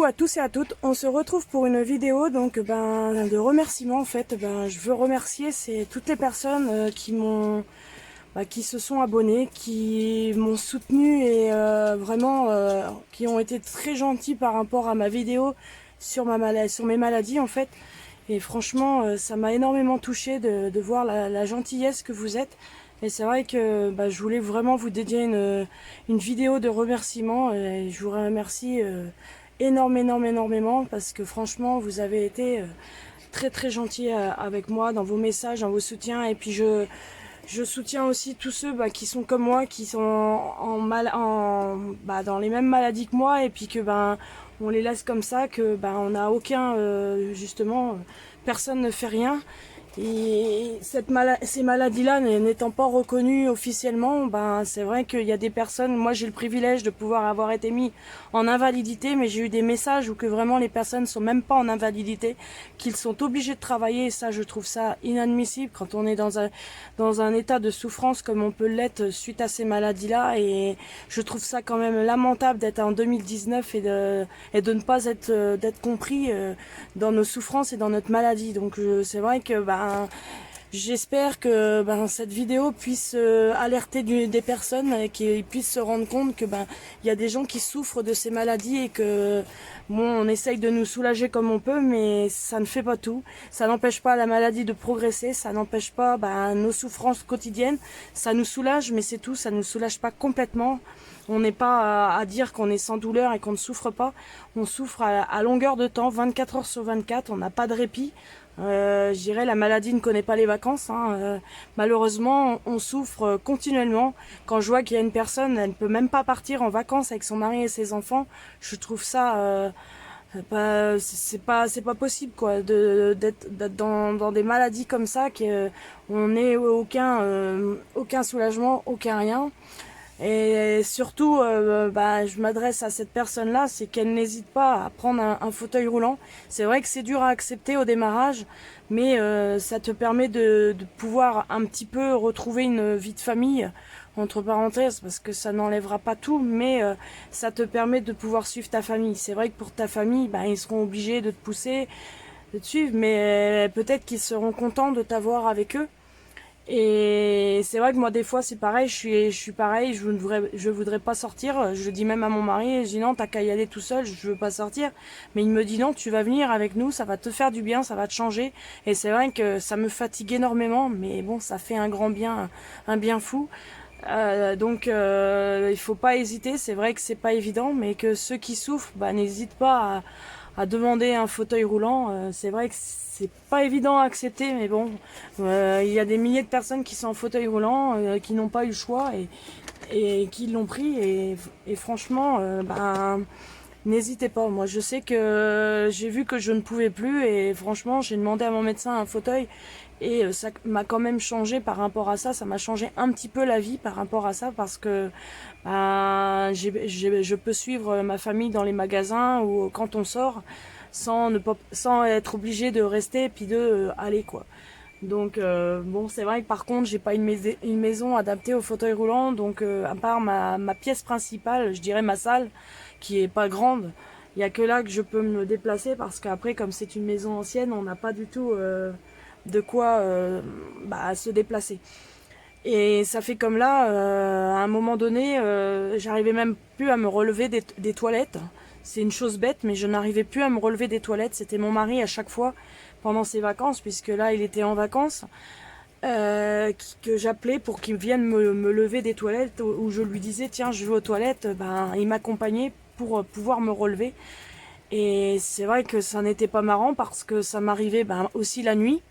à tous et à toutes, on se retrouve pour une vidéo de remerciements en fait. Je veux remercier toutes les personnes qui se sont abonnées, qui m'ont soutenu et qui ont été très gentils par rapport à ma vidéo sur mes maladies en fait. Et franchement, ça m'a énormément touchée de voir la gentillesse que vous êtes. Et c'est vrai que je voulais vraiment vous dédier une vidéo de remerciements. Et je vous remercie énormément parce que franchement, vous avez été très très gentils avec moi dans vos messages, dans vos soutiens. Et puis je soutiens aussi tous ceux qui sont comme moi, qui sont dans les mêmes maladies que moi, et puis que on les laisse comme ça, que on n'a aucun personne ne fait rien. Et ces maladies-là n'étant pas reconnues officiellement, c'est vrai qu'il y a des personnes, moi j'ai le privilège de pouvoir avoir été mis en invalidité, mais j'ai eu des messages où que vraiment les personnes sont même pas en invalidité, qu'ils sont obligés de travailler, et ça je trouve ça inadmissible quand on est dans un état de souffrance comme on peut l'être suite à ces maladies-là, et je trouve ça quand même lamentable d'être en 2019 et de ne pas d'être compris dans nos souffrances et dans notre maladie. Donc c'est vrai que j'espère que cette vidéo puisse alerter des personnes et qu'ils puissent se rendre compte que il y a des gens qui souffrent de ces maladies et que on essaye de nous soulager comme on peut, mais ça ne fait pas tout. Ça n'empêche pas la maladie de progresser, ça n'empêche pas nos souffrances quotidiennes. Ça nous soulage, mais c'est tout, ça nous soulage pas complètement. On n'est pas à dire qu'on est sans douleur et qu'on ne souffre pas. On souffre à longueur de temps, 24 heures sur 24, on n'a pas de répit. Je dirais la maladie ne connaît pas les vacances. Malheureusement, on souffre continuellement. Quand je vois qu'il y a une personne, elle ne peut même pas partir en vacances avec son mari et ses enfants, je trouve ça c'est pas possible quoi, d'être dans des maladies comme ça, qu'on n'ait aucun soulagement, aucun rien. Et surtout, je m'adresse à cette personne-là, c'est qu'elle n'hésite pas à prendre un fauteuil roulant. C'est vrai que c'est dur à accepter au démarrage, mais ça te permet de pouvoir un petit peu retrouver une vie de famille, entre parenthèses, parce que ça n'enlèvera pas tout, mais ça te permet de pouvoir suivre ta famille. C'est vrai que pour ta famille, ils seront obligés de te pousser, de te suivre, mais peut-être qu'ils seront contents de t'avoir avec eux. Et c'est vrai que moi des fois c'est pareil, je suis pareil, je voudrais pas sortir, je dis même à mon mari, je dis non, t'as qu'à y aller tout seul, je veux pas sortir, mais il me dit non, tu vas venir avec nous, ça va te faire du bien, ça va te changer. Et c'est vrai que ça me fatigue énormément, mais bon, ça fait un grand bien, un bien fou. Il faut pas hésiter, c'est vrai que c'est pas évident, mais que ceux qui souffrent n'hésitent pas à demander un fauteuil roulant. C'est vrai que c'est pas évident à accepter, mais bon, il y a des milliers de personnes qui sont en fauteuil roulant, qui n'ont pas eu le choix et qui l'ont pris, et franchement, n'hésitez pas. Moi je sais que j'ai vu que je ne pouvais plus, et franchement j'ai demandé à mon médecin un fauteuil, et ça m'a quand même changé par rapport à ça. Ça m'a changé un petit peu la vie par rapport à ça, parce que je peux suivre ma famille dans les magasins ou quand on sort sans être obligé de rester et puis de aller quoi. Donc bon, c'est vrai que par contre j'ai pas une maison adaptée au fauteuil roulant, donc à part ma pièce principale, je dirais ma salle, qui est pas grande, il y a que là que je peux me déplacer, parce qu'après comme c'est une maison ancienne, on n'a pas du tout de quoi se déplacer. Et ça fait comme là, à un moment donné, j'arrivais même plus à me relever des toilettes. C'est une chose bête, mais je n'arrivais plus à me relever des toilettes. C'était mon mari à chaque fois pendant ses vacances, puisque là il était en vacances, que j'appelais pour qu'il vienne me lever des toilettes, où je lui disais tiens je vais aux toilettes. Il m'accompagnait pour pouvoir me relever. Et c'est vrai que ça n'était pas marrant, parce que ça m'arrivait aussi la nuit.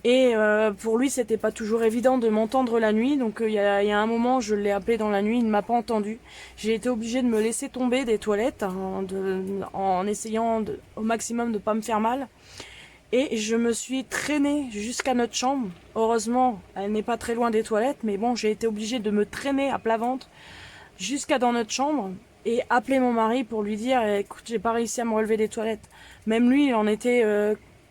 Et pour lui, c'était pas toujours évident de m'entendre la nuit. Donc il y a un moment, je l'ai appelé dans la nuit, il ne m'a pas entendu. J'ai été obligée de me laisser tomber des toilettes, en essayant au maximum de pas me faire mal. Et je me suis traînée jusqu'à notre chambre. Heureusement, elle n'est pas très loin des toilettes, mais bon, j'ai été obligée de me traîner à plat ventre jusqu'à dans notre chambre et appeler mon mari pour lui dire écoute, j'ai pas réussi à me relever des toilettes. Même lui, il en était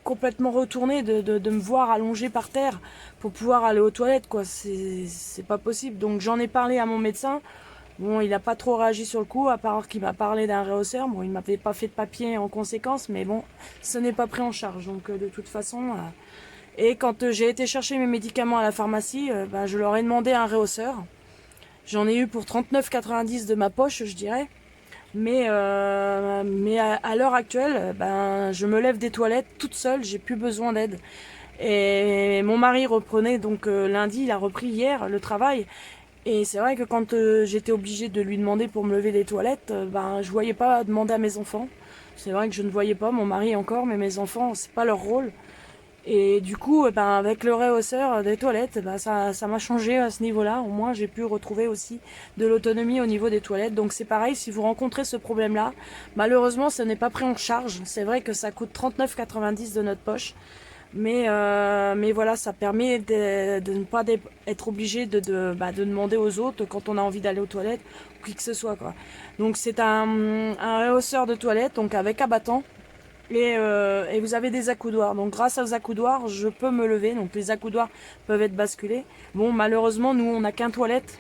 complètement retourné de me voir allongé par terre pour pouvoir aller aux toilettes quoi. C'est pas possible. Donc j'en ai parlé à mon médecin. Bon, il n'a pas trop réagi sur le coup, à part qu'il m'a parlé d'un réhausseur. Bon, il m'avait pas fait de papier en conséquence, mais bon, ce n'est pas pris en charge. Donc, de toute façon... Et quand j'ai été chercher mes médicaments à la pharmacie, bah, je leur ai demandé un réhausseur. J'en ai eu pour 39,90 de ma poche, je dirais. Mais à l'heure actuelle, ben, je me lève des toilettes toute seule, j'ai plus besoin d'aide. Et mon mari reprenait donc lundi, il a repris hier le travail. Et c'est vrai que quand j'étais obligée de lui demander pour me lever des toilettes, ben je voyais pas demander à mes enfants. C'est vrai que je ne voyais pas mon mari encore, mais mes enfants, c'est pas leur rôle. Et du coup, ben, avec le réhausseur des toilettes, ben, ça m'a changé à ce niveau-là. Au moins, j'ai pu retrouver aussi de l'autonomie au niveau des toilettes. Donc c'est pareil, si vous rencontrez ce problème-là, malheureusement, ce n'est pas pris en charge. C'est vrai que ça coûte 39,90 de notre poche. Mais voilà, ça permet de ne pas être obligé de demander aux autres quand on a envie d'aller aux toilettes ou qui que ce soit, quoi. Donc c'est un réhausseur de toilettes, donc avec abattant. Et vous avez des accoudoirs. Donc grâce aux accoudoirs, je peux me lever. Donc les accoudoirs peuvent être basculés. Bon, malheureusement, nous, on n'a qu'un toilette.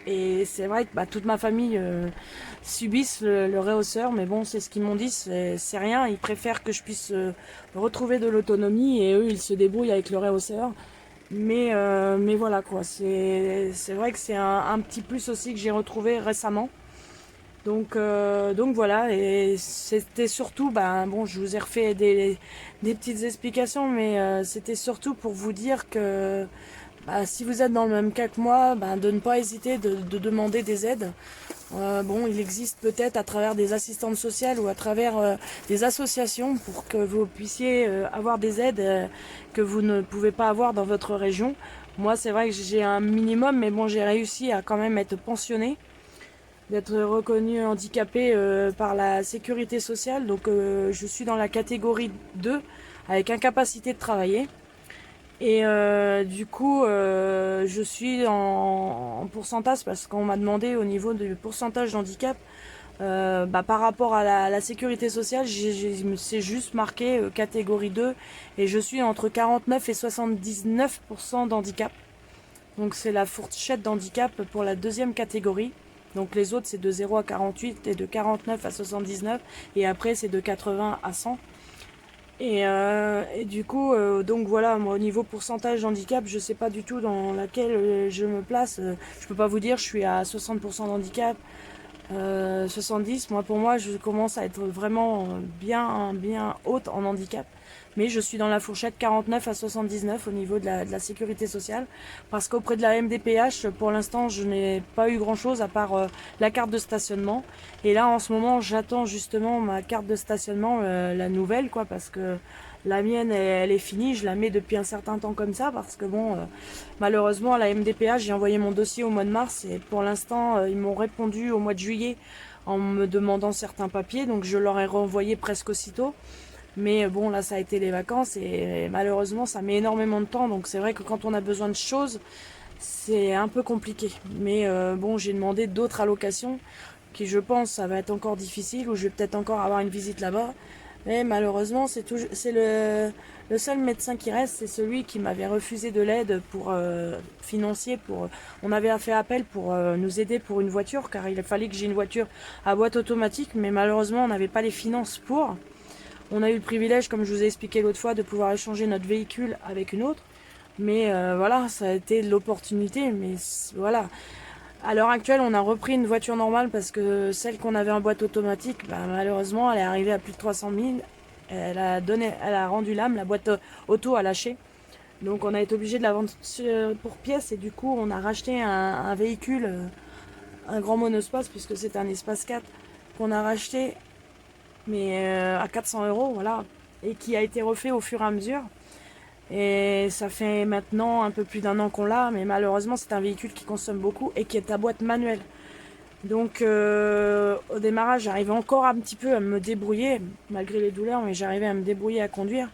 Et c'est vrai que bah, toute ma famille subissent le réhausseur. Mais bon, c'est ce qu'ils m'ont dit, c'est rien. Ils préfèrent que je puisse retrouver de l'autonomie. Et eux, ils se débrouillent avec le réhausseur. Mais voilà quoi. C'est vrai que c'est un petit plus aussi que j'ai retrouvé récemment. Donc voilà, et c'était surtout, ben bon, je vous ai refait des petites explications, mais c'était surtout pour vous dire que bah, si vous êtes dans le même cas que moi, ben, de ne pas hésiter de demander des aides. Bon, il existe peut-être à travers des assistantes sociales ou à travers des associations pour que vous puissiez avoir des aides que vous ne pouvez pas avoir dans votre région. Moi, c'est vrai que j'ai un minimum, mais bon, j'ai réussi à quand même être pensionnée, d'être reconnu handicapé par la sécurité sociale. Donc je suis dans la catégorie 2 avec incapacité de travailler. Et du coup, je suis en pourcentage parce qu'on m'a demandé au niveau du pourcentage d'handicap. Bah, par rapport à la sécurité sociale, c'est juste marqué catégorie 2 et je suis entre 49 et 79% d'handicap. Donc c'est la fourchette d'handicap pour la deuxième catégorie. Donc les autres c'est de 0 à 48 et de 49 à 79 et après c'est de 80 à 100. Et du coup, donc voilà, moi au niveau pourcentage d'handicap, je sais pas du tout dans laquelle je me place. Je peux pas vous dire, je suis à 60% d'handicap, 70. Moi pour moi, je commence à être vraiment bien haute en handicap. Mais je suis dans la fourchette 49 à 79 au niveau de la sécurité sociale. Parce qu'auprès de la MDPH, pour l'instant, je n'ai pas eu grand chose à part la carte de stationnement. Et là, en ce moment, j'attends justement ma carte de stationnement, la nouvelle, quoi, parce que la mienne, elle est finie. Je la mets depuis un certain temps comme ça, parce que bon, malheureusement, à la MDPH, j'ai envoyé mon dossier au mois de mars. Et pour l'instant, ils m'ont répondu au mois de juillet en me demandant certains papiers. Donc je leur ai renvoyé presque aussitôt. Mais bon, là, ça a été les vacances et malheureusement, ça met énormément de temps. Donc c'est vrai que quand on a besoin de choses, c'est un peu compliqué. Mais bon, j'ai demandé d'autres allocations qui, je pense, ça va être encore difficile ou je vais peut-être encore avoir une visite là-bas. Mais malheureusement, c'est le seul médecin qui reste, c'est celui qui m'avait refusé de l'aide pour financier. On avait fait appel pour nous aider pour une voiture, car il fallait que j'ai une voiture à boîte automatique, mais malheureusement, on n'avait pas les finances pour. On a eu le privilège, comme je vous ai expliqué l'autre fois, de pouvoir échanger notre véhicule avec une autre. Mais voilà, ça a été l'opportunité. Mais voilà, à l'heure actuelle, on a repris une voiture normale parce que celle qu'on avait en boîte automatique, bah, malheureusement, elle est arrivée à plus de 300 000. Elle a rendu l'âme, la boîte auto a lâché. Donc on a été obligé de la vendre pour pièces et du coup on a racheté un véhicule, un grand monospace puisque c'est un espace 4 qu'on a racheté mais à 400 euros, voilà, et qui a été refait au fur et à mesure. Et ça fait maintenant un peu plus d'un an qu'on l'a, mais malheureusement c'est un véhicule qui consomme beaucoup et qui est à boîte manuelle. Donc au démarrage j'arrivais encore un petit peu à me débrouiller, malgré les douleurs, mais j'arrivais à me débrouiller à conduire.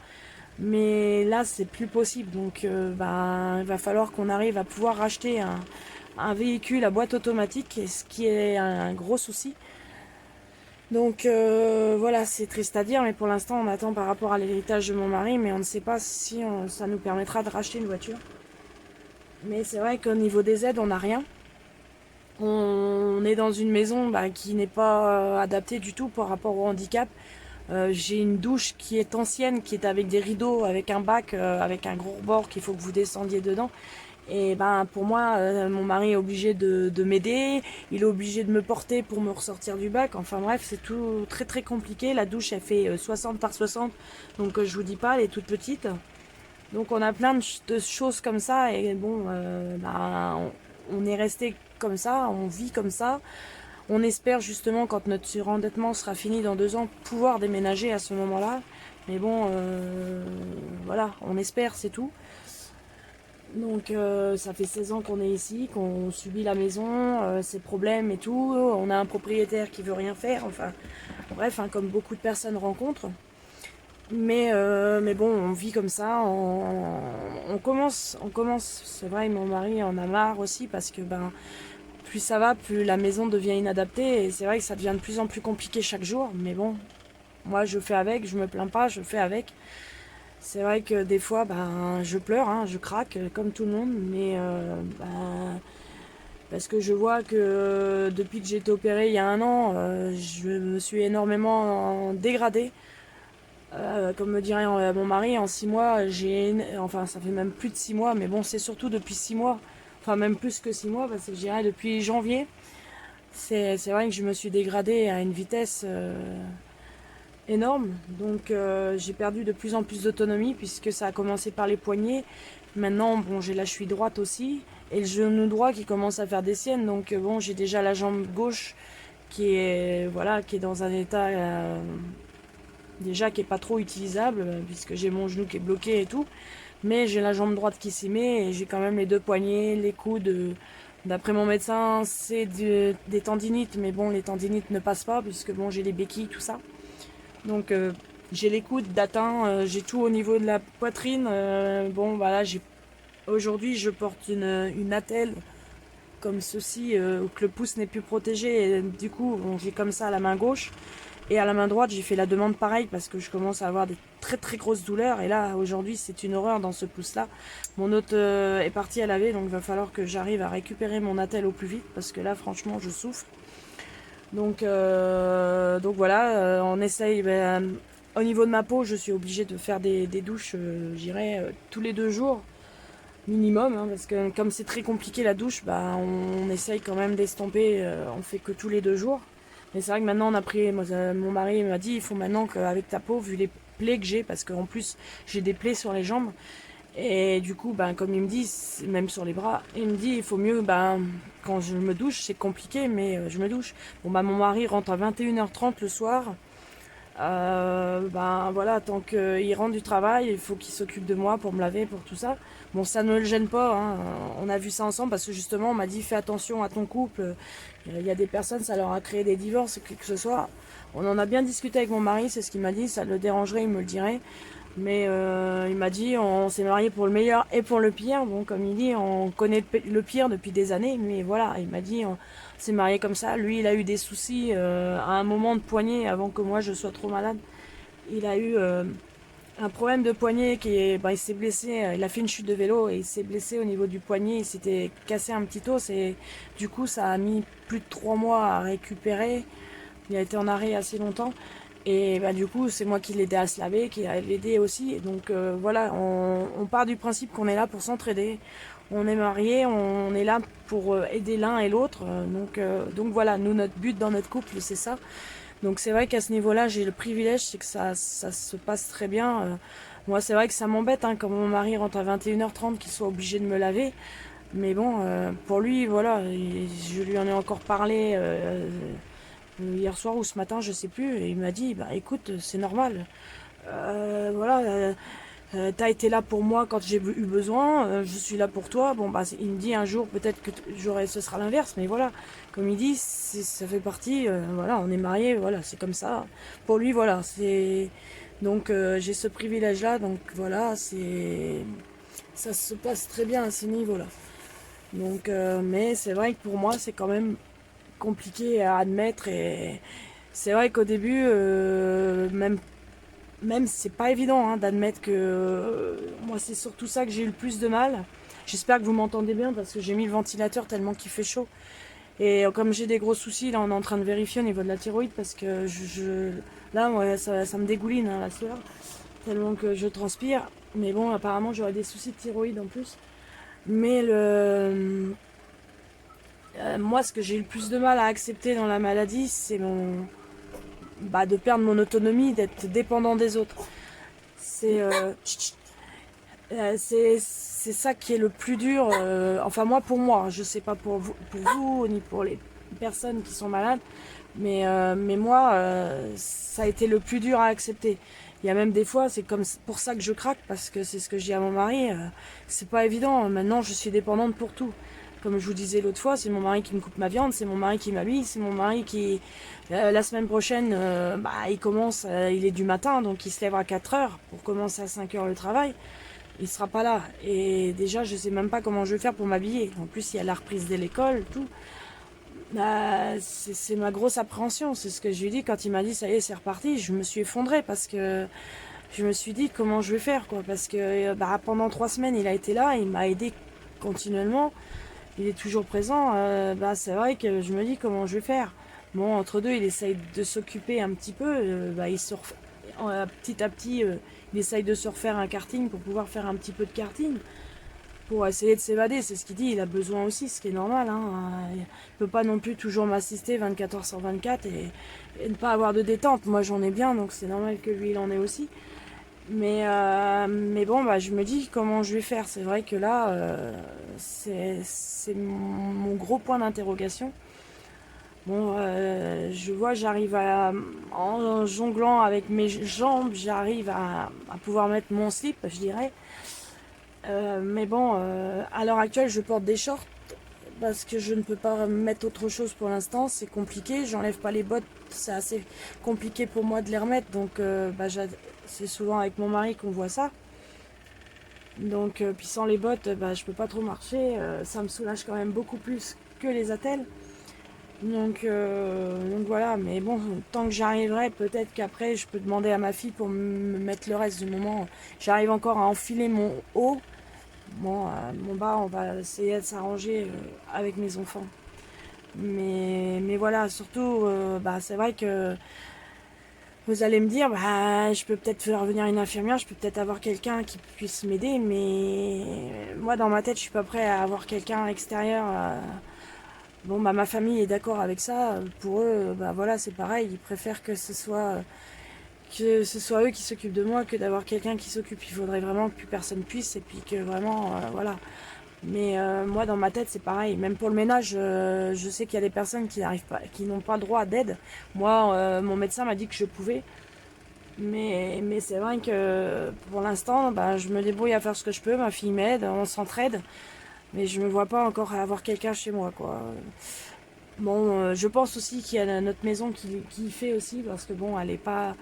Mais là c'est plus possible, donc il va falloir qu'on arrive à pouvoir racheter un véhicule à boîte automatique, ce qui est un gros souci. Donc voilà, c'est triste à dire, mais pour l'instant on attend par rapport à l'héritage de mon mari, mais on ne sait pas si ça nous permettra de racheter une voiture. Mais c'est vrai qu'au niveau des aides, on n'a rien. On on est dans une maison qui n'est pas adaptée du tout par rapport au handicap. J'ai une douche qui est ancienne, qui est avec des rideaux, avec un bac, avec un gros rebord qu'il faut que vous descendiez dedans. Et pour moi, mon mari est obligé de m'aider, il est obligé de me porter pour me ressortir du bac. Enfin bref, c'est tout très très compliqué. La douche, elle fait 60 par 60, donc je vous dis pas, elle est toute petite. Donc on a plein de choses comme ça, et bon, on est resté comme ça, on vit comme ça. On espère justement, quand notre surendettement sera fini dans 2 ans, pouvoir déménager à ce moment-là. Mais bon, voilà, on espère, c'est tout. Donc ça fait 16 ans qu'on est ici, qu'on subit la maison, ses problèmes et tout. On a un propriétaire qui veut rien faire, enfin bref, comme beaucoup de personnes rencontrent. Mais bon, on vit comme ça, on commence, c'est vrai, mon mari en a marre aussi parce que plus ça va, plus la maison devient inadaptée et c'est vrai que ça devient de plus en plus compliqué chaque jour, mais bon, moi je fais avec, je me plains pas, je fais avec. C'est vrai que des fois, je pleure, je craque comme tout le monde, mais parce que je vois que depuis que j'ai été opérée il y a 1 an, je me suis énormément dégradée. Comme me dirait mon mari, en 6 mois, enfin ça fait même plus de 6 mois, mais bon, c'est surtout depuis 6 mois, enfin même plus que 6 mois, parce que je dirais depuis janvier, c'est vrai que je me suis dégradée à une vitesse énorme. Donc j'ai perdu de plus en plus d'autonomie, puisque ça a commencé par les poignets. Maintenant, bon, j'ai la cheville droite aussi, et le genou droit qui commence à faire des siennes, donc bon, j'ai déjà la jambe gauche qui est, voilà, qui est dans un état... déjà qui est pas trop utilisable puisque j'ai mon genou qui est bloqué et tout, mais j'ai la jambe droite qui s'y met et j'ai quand même les 2 poignets, les coudes. D'après mon médecin, c'est des tendinites, mais bon, les tendinites ne passent pas puisque bon, j'ai les béquilles, tout ça. Donc j'ai les coudes d'atteint, j'ai tout au niveau de la poitrine. Bon, voilà, aujourd'hui je porte une attelle comme ceci, où que le pouce n'est plus protégé et du coup bon, j'ai comme ça à la main gauche. Et à la main droite, j'ai fait la demande pareil parce que je commence à avoir des très très grosses douleurs. Et là, aujourd'hui, c'est une horreur dans ce pouce-là. Mon autre est parti à laver, donc il va falloir que j'arrive à récupérer mon attelle au plus vite parce que là, franchement, je souffre. Donc voilà, on essaye. Au niveau de ma peau, je suis obligée de faire des douches, j'irai tous les 2 jours minimum, parce que comme c'est très compliqué la douche, on essaye quand même d'estomper. On fait que tous les 2 jours. Mais c'est vrai que maintenant on a pris, mon mari m'a dit il faut maintenant qu'avec ta peau, vu les plaies que j'ai, parce qu'en plus j'ai des plaies sur les jambes, et du coup comme il me dit, même sur les bras, il me dit il faut mieux, quand je me douche, c'est compliqué mais je me douche. Bon mon mari rentre à 21h30 le soir, voilà, tant qu'il rentre du travail, il faut qu'il s'occupe de moi pour me laver, pour tout ça. Bon, ça ne le gêne pas, on a vu ça ensemble parce que justement on m'a dit fais attention à ton couple, il y a des personnes, ça leur a créé des divorces, que ce soit. On en a bien discuté avec mon mari, c'est ce qu'il m'a dit, ça le dérangerait, il me le dirait. Mais il m'a dit on s'est marié pour le meilleur et pour le pire. Bon, comme il dit, on connaît le pire depuis des années, mais voilà, il m'a dit on s'est marié comme ça. Lui, il a eu des soucis à un moment de poignet avant que moi je sois trop malade. Il a eu un problème de poignet il s'est blessé, il a fait une chute de vélo et il s'est blessé au niveau du poignet, il s'était cassé un petit os et du coup ça a mis plus de 3 mois à récupérer. Il a été en arrêt assez longtemps. Et du coup, c'est moi qui l'ai aidé à se laver, qui l'ai aidé aussi. Donc voilà, on part du principe qu'on est là pour s'entraider. On est mariés, on est là pour aider l'un et l'autre. Donc voilà, nous, notre but dans notre couple, c'est ça. Donc c'est vrai qu'à ce niveau-là, j'ai le privilège, c'est que ça se passe très bien. Moi, c'est vrai que ça m'embête, quand mon mari rentre à 21h30, qu'il soit obligé de me laver. Mais bon, pour lui, voilà, je lui en ai encore parlé hier soir ou ce matin, je sais plus, et il m'a dit, écoute, c'est normal. Voilà, t'as été là pour moi quand j'ai eu besoin, je suis là pour toi. Bon, il me dit un jour peut-être que ce sera l'inverse, mais voilà, comme il dit, ça fait partie, voilà, on est mariés, voilà, c'est comme ça. Pour lui, voilà, c'est. Donc j'ai ce privilège-là, donc voilà, ça se passe très bien à ce niveau-là. Donc, mais c'est vrai que pour moi, c'est quand même compliqué à admettre et c'est vrai qu'au début, même c'est pas évident d'admettre que moi c'est surtout ça que j'ai eu le plus de mal. J'espère que vous m'entendez bien parce que j'ai mis le ventilateur tellement qu'il fait chaud Et comme j'ai des gros soucis, là on est en train de vérifier au niveau de la thyroïde parce que là ouais, ça me dégouline hein, la sueur, tellement que je transpire. Mais bon, apparemment j'aurais des soucis de thyroïde en plus. Mais moi ce que j'ai eu le plus de mal à accepter dans la maladie, c'est de perdre mon autonomie, d'être dépendant des autres. C'est ça qui est le plus dur. Enfin pour moi, je sais pas pour vous ni pour les personnes qui sont malades, mais moi, ça a été le plus dur à accepter. Il y a même des fois, c'est comme pour ça que je craque, parce que c'est ce que je dis à mon mari. C'est pas évident. Maintenant, je suis dépendante pour tout. Comme je vous disais l'autre fois, c'est mon mari qui me coupe ma viande, c'est mon mari qui m'habille, c'est mon mari qui... la semaine prochaine, il commence, il est du matin, donc il se lève à 4 heures pour commencer à 5 heures le travail. Il sera pas là. Et déjà, je sais même pas comment je vais faire pour m'habiller. En plus, il y a la reprise de l'école, tout. C'est ma grosse appréhension. C'est ce que je lui ai dit quand il m'a dit ça y est, c'est reparti. Je me suis effondrée parce que je me suis dit comment je vais faire, quoi. Parce que pendant 3 semaines, il a été là, il m'a aidé continuellement. Il est toujours présent. C'est vrai que je me dis comment je vais faire. Bon, entre deux, il essaye de s'occuper un petit peu. Petit à petit, il essaye de se refaire un karting pour pouvoir faire un petit peu de karting. Pour essayer de s'évader, c'est ce qu'il dit, il a besoin aussi, ce qui est normal. Il ne peut pas non plus toujours m'assister 24 heures sur 24 et ne pas avoir de détente. Moi j'en ai bien, donc c'est normal que lui il en ait aussi. Mais bon, je me dis comment je vais faire. C'est vrai que là, c'est mon gros point d'interrogation. Bon, je vois, en jonglant avec mes jambes, j'arrive à pouvoir mettre mon slip, je dirais. Mais bon, à l'heure actuelle, je porte des shorts parce que je ne peux pas mettre autre chose pour l'instant. C'est compliqué. J'enlève pas les bottes. C'est assez compliqué pour moi de les remettre. Donc, c'est souvent avec mon mari qu'on voit ça. Donc, puis sans les bottes, je peux pas trop marcher. Ça me soulage quand même beaucoup plus que les attelles. Donc voilà, mais bon, tant que j'arriverai, peut-être qu'après je peux demander à ma fille pour me mettre le reste du moment. J'arrive encore à enfiler mon haut. Bon, mon bas, on va essayer de s'arranger avec mes enfants. Mais voilà, surtout, c'est vrai que vous allez me dire, je peux peut-être faire venir une infirmière, je peux peut-être avoir quelqu'un qui puisse m'aider, mais moi dans ma tête, je suis pas prêt à avoir quelqu'un extérieur. Bon, ma famille est d'accord avec ça. Pour eux, voilà, c'est pareil. Ils préfèrent que ce soit eux qui s'occupent de moi que d'avoir quelqu'un qui s'occupe. Il faudrait vraiment que plus personne puisse et puis que vraiment, voilà. Mais moi, dans ma tête, c'est pareil. Même pour le ménage, je sais qu'il y a des personnes qui n'arrivent pas, qui n'ont pas droit d'aide. Moi, mon médecin m'a dit que je pouvais. Mais c'est vrai que pour l'instant, je me débrouille à faire ce que je peux. Ma fille m'aide, on s'entraide. Mais je me vois pas encore avoir quelqu'un chez moi, quoi. Bon, je pense aussi qu'il y a notre maison qui fait aussi, parce que bon, elle est pas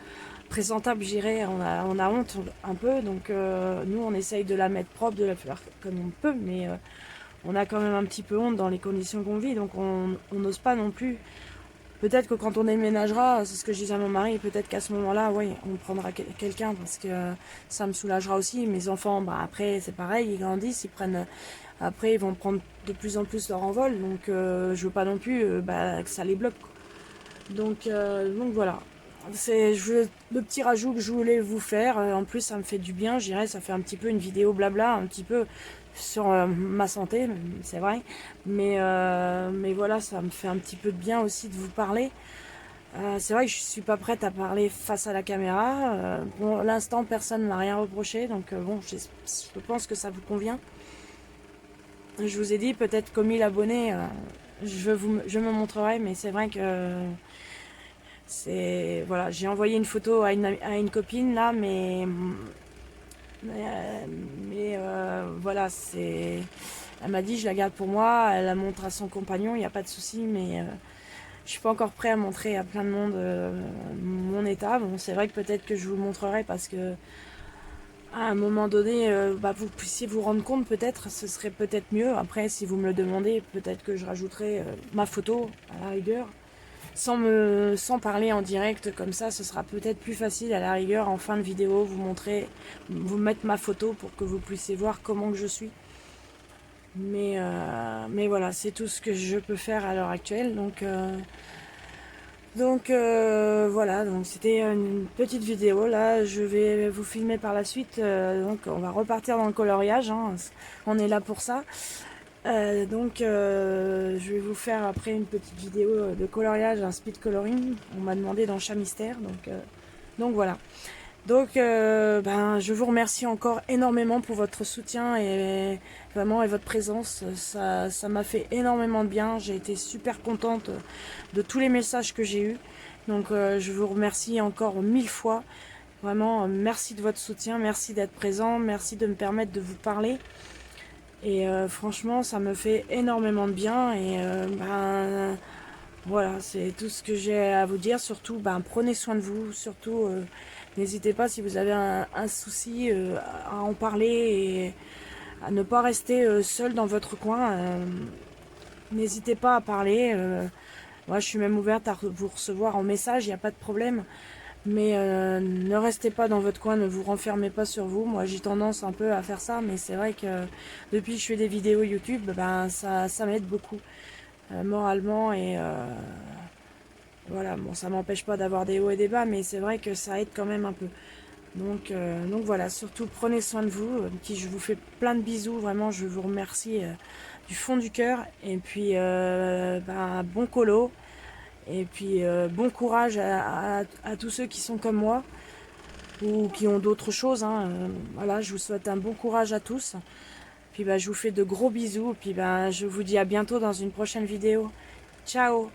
présentable, j'irais. On a honte un peu, donc nous, on essaye de la mettre propre, de la faire comme on peut, mais on a quand même un petit peu honte dans les conditions qu'on vit, donc on n'ose pas non plus. Peut-être que quand on déménagera, c'est ce que je disais à mon mari, peut-être qu'à ce moment-là, oui, on prendra quelqu'un parce que ça me soulagera aussi. Mes enfants, après, c'est pareil, ils grandissent, après, ils vont prendre de plus en plus leur envol, donc je veux pas non plus que ça les bloque. Donc voilà. Le petit rajout que je voulais vous faire. En plus, ça me fait du bien, je dirais, ça fait un petit peu une vidéo blabla, un petit peu sur ma santé, c'est vrai. Mais voilà, ça me fait un petit peu de bien aussi de vous parler. C'est vrai que je suis pas prête à parler face à la caméra. Pour l'instant, personne ne m'a rien reproché, donc je pense que ça vous convient. Je vous ai dit, peut-être qu'aux 1000 abonnés, je me montrerai, mais c'est vrai que voilà, j'ai envoyé une photo à une copine là, mais voilà, elle m'a dit je la garde pour moi, elle la montre à son compagnon, il n'y a pas de souci, mais je suis pas encore prêt à montrer à plein de monde mon état. Bon, c'est vrai que peut-être que je vous montrerai parce que à un moment donné, vous puissiez vous rendre compte, peut-être, ce serait peut-être mieux. Après, si vous me le demandez, peut-être que je rajouterai ma photo à la rigueur. Sans parler en direct comme ça, ce sera peut-être plus facile à la rigueur en fin de vidéo, vous mettre ma photo pour que vous puissiez voir comment que je suis. Mais voilà, c'est tout ce que je peux faire à l'heure actuelle. Voilà, donc c'était une petite vidéo. Là, je vais vous filmer par la suite. Donc on va repartir dans le coloriage, hein. On est là pour ça. Je vais vous faire après une petite vidéo de coloriage, un speed coloring. On m'a demandé dans Chat Mystère. Donc voilà. Je vous remercie encore énormément pour votre soutien et vraiment et votre présence. Ça m'a fait énormément de bien. J'ai été super contente de tous les messages que j'ai eus. Je vous remercie encore 1000 fois. Vraiment, merci de votre soutien, merci d'être présent, merci de me permettre de vous parler. Et franchement, ça me fait énormément de bien. Voilà, c'est tout ce que j'ai à vous dire. Surtout, prenez soin de vous. Surtout, n'hésitez pas si vous avez un souci à en parler et à ne pas rester seul dans votre coin. N'hésitez pas à parler. Moi, je suis même ouverte à vous recevoir en message, il n'y a pas de problème. Mais ne restez pas dans votre coin, ne vous renfermez pas sur vous. Moi, j'ai tendance un peu à faire ça, mais c'est vrai que depuis que je fais des vidéos YouTube, ça m'aide beaucoup moralement et voilà. Bon, ça m'empêche pas d'avoir des hauts et des bas, mais c'est vrai que ça aide quand même un peu. Donc voilà, surtout prenez soin de vous. Je vous fais plein de bisous, vraiment, je vous remercie du fond du cœur. Et puis, bon colo. Et puis, bon courage à tous ceux qui sont comme moi ou qui ont d'autres choses, hein. Voilà, je vous souhaite un bon courage à tous. Puis, je vous fais de gros bisous. Puis, je vous dis à bientôt dans une prochaine vidéo. Ciao!